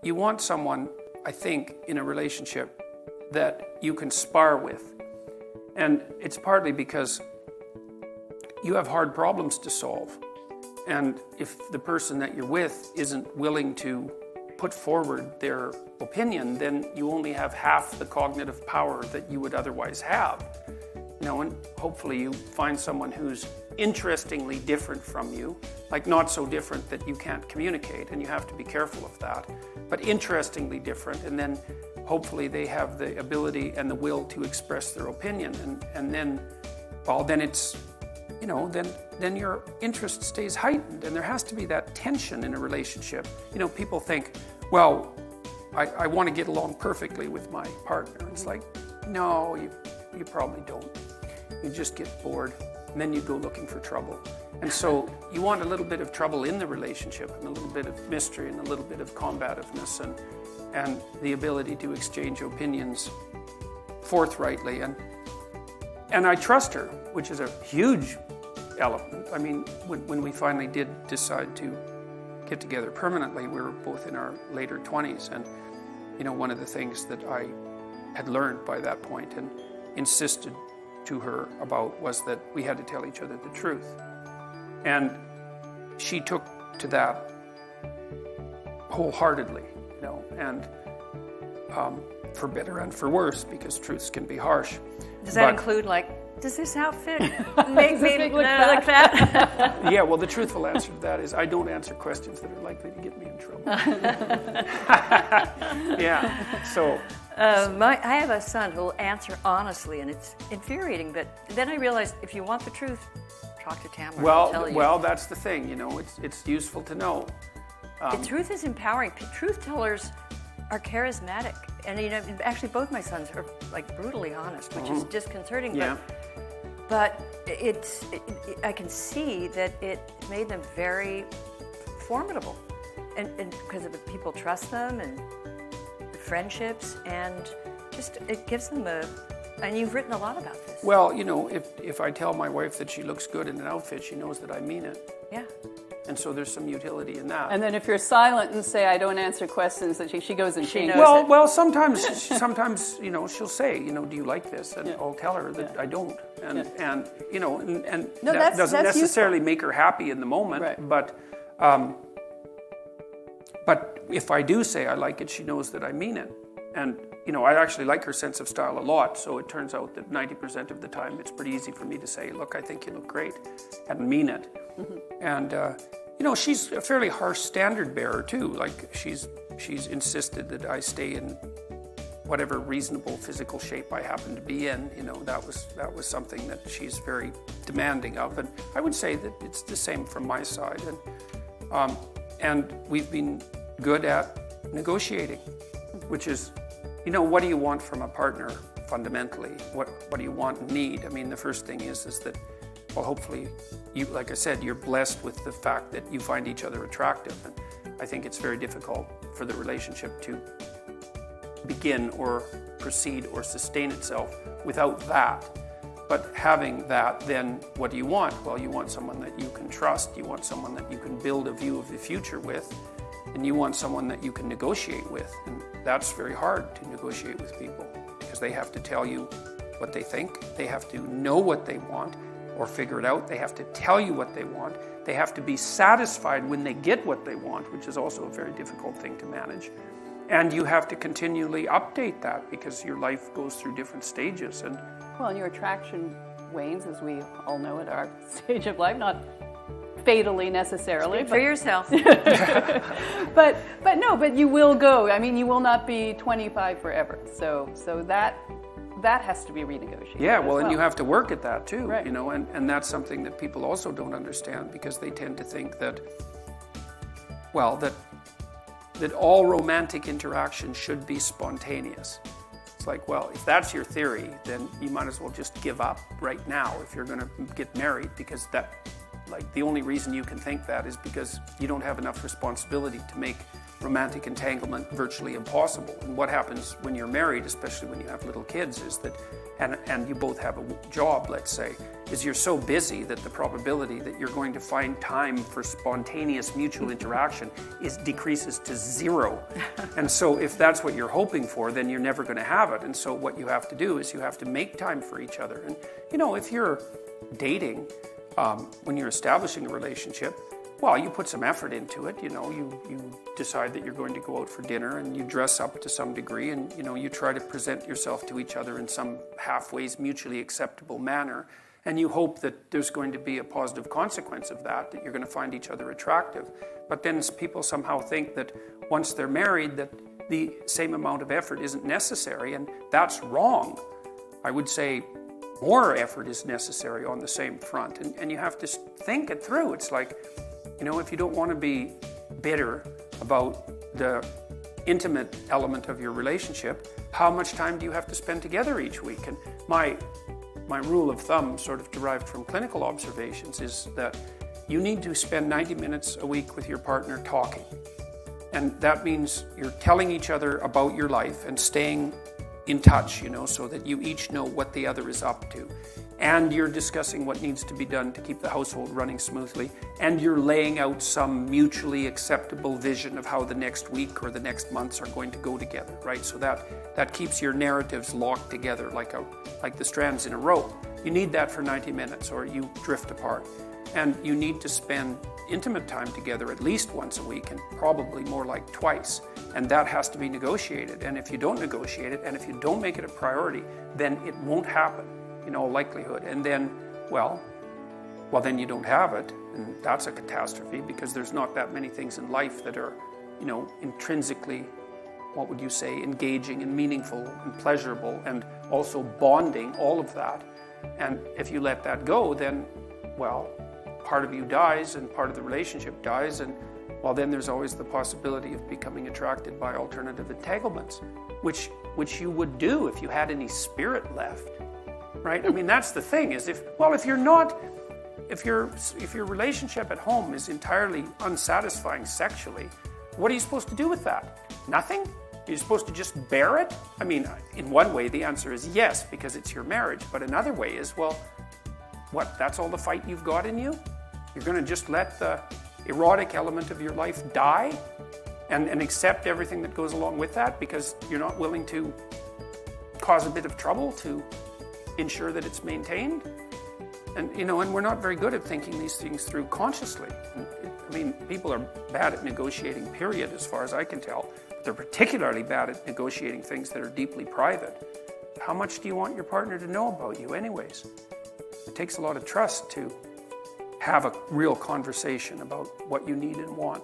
you want someone, I think, in a relationship that you can spar with. And it's partly because you have hard problems to solve. And if the person that you're with isn't willing to put forward their opinion, then you only have half the cognitive power that you would otherwise have. And hopefully you find someone who's interestingly different from you, like not so different that you can't communicate, and you have to be careful of that, but interestingly different, and then hopefully they have the ability and the will to express their opinion, and then, well, then it's, then your interest stays heightened, and there has to be that tension in a relationship. People think, well, I want to get along perfectly with my partner. It's like, no, you probably don't. You just get bored, and then you go looking for trouble. And so you want a little bit of trouble in the relationship, and a little bit of mystery, and a little bit of combativeness, and the ability to exchange opinions forthrightly. And I trust her, which is a huge element. I mean, when we finally did decide to get together permanently, we were both in our later 20s. And, one of the things that I had learned by that point and insisted to her about was that we had to tell each other the truth. And she took to that wholeheartedly, and for better and for worse, because truths can be harsh. Does that include, does this outfit make me look like that? Yeah, well, the truthful answer to that is I don't answer questions that are likely to get me in trouble. Yeah, so... I have a son who will answer honestly, and it's infuriating, but then I realized if you want the truth, talk to Tamara. I'll tell you. Well, that's the thing, it's useful to know. The truth is empowering. Truth tellers are charismatic, and actually both my sons are brutally honest, which is disconcerting. Yeah. But I can see that it made them very formidable, and because of people trust them and friendships, and just it gives them and you've written a lot about this. Well, if I tell my wife that she looks good in an outfit, she knows that I mean it. Yeah. And so there's some utility in that. And then if you're silent and say, I don't answer questions, that she goes and changes knows it. Well, sometimes, she'll say, do you like this? And I'll tell her that I don't. And that doesn't necessarily make her happy in the moment. Right. But if I do say I like it, she knows that I mean it. And, I actually like her sense of style a lot. So it turns out that 90% of the time it's pretty easy for me to say, look, I think you look great, and mean it. Mm-hmm. And, she's a fairly harsh standard bearer too. She's insisted that I stay in whatever reasonable physical shape I happen to be in. That was something that she's very demanding of. And I would say that it's the same from my side. And we've been good at negotiating, which is, what do you want from a partner fundamentally? What do you want and need? I mean, the first thing is that, well, hopefully, like I said, you're blessed with the fact that you find each other attractive. And I think it's very difficult for the relationship to begin or proceed or sustain itself without that. But having that, then what do you want? Well, you want someone that you can trust. You want someone that you can build a view of the future with. And you want someone that you can negotiate with. And that's very hard to negotiate with people, because they have to tell you what they think. They have to know what they want or figure it out. They have to tell you what they want. They have to be satisfied when they get what they want, which is also a very difficult thing to manage. And you have to continually update that, because your life goes through different stages. And your attraction wanes, as we all know at our stage of life, not fatally necessarily. Speak for yourself. but you will go. I mean, you will not be 25 forever. So that has to be renegotiated. Yeah, well, and you have to work at that too, right. And that's something that people also don't understand, because they tend to think that, well, that all romantic interaction should be spontaneous. It's like, well, if that's your theory, then you might as well just give up right now if you're going to get married, because the only reason you can think that is because you don't have enough responsibility to make romantic entanglement virtually impossible. And what happens when you're married, especially when you have little kids, is that, and you both have a job, let's say, is you're so busy that the probability that you're going to find time for spontaneous mutual interaction decreases to 0. And so if that's what you're hoping for, then you're never going to have it. And so what you have to do is you have to make time for each other. And if you're dating, when you're establishing a relationship, well, you put some effort into it. You decide that you're going to go out for dinner, and you dress up to some degree, and you try to present yourself to each other in some halfway mutually acceptable manner, and you hope that there's going to be a positive consequence of that you're going to find each other attractive. But then people somehow think that once they're married, that the same amount of effort isn't necessary, and that's wrong. I would say more effort is necessary on the same front, and you have to think it through. It's like, if you don't want to be bitter about the intimate element of your relationship, how much time do you have to spend together each week? And my rule of thumb, sort of derived from clinical observations, is that you need to spend 90 minutes a week with your partner talking. And that means you're telling each other about your life and staying in touch, so that you each know what the other is up to. And you're discussing what needs to be done to keep the household running smoothly. And you're laying out some mutually acceptable vision of how the next week or the next months are going to go together, right? So that keeps your narratives locked together like the strands in a rope. You need that for 90 minutes or you drift apart. And you need to spend intimate time together at least once a week, and probably more like twice. And that has to be negotiated. And if you don't negotiate it, and if you don't make it a priority, then it won't happen, in all likelihood. And then, well, then you don't have it. And that's a catastrophe, because there's not that many things in life that are, intrinsically, what would you say, engaging and meaningful and pleasurable and also bonding, all of that. And if you let that go, then, well, part of you dies and part of the relationship dies, and then there's always the possibility of becoming attracted by alternative entanglements, which you would do if you had any spirit left, right? I mean, that's the thing, is if your relationship at home is entirely unsatisfying sexually, what are you supposed to do with that? Nothing? You're supposed to just bear it? I mean, in one way the answer is yes, because it's your marriage, but another way is, well, what, that's all the fight you've got in you? You're going to just let the erotic element of your life die and accept everything that goes along with that, because you're not willing to cause a bit of trouble to ensure that it's maintained? And and we're not very good at thinking these things through consciously. I mean, people are bad at negotiating, period, as far as I can tell. But they're particularly bad at negotiating things that are deeply private. How much do you want your partner to know about you anyways? It takes a lot of trust to have a real conversation about what you need and want.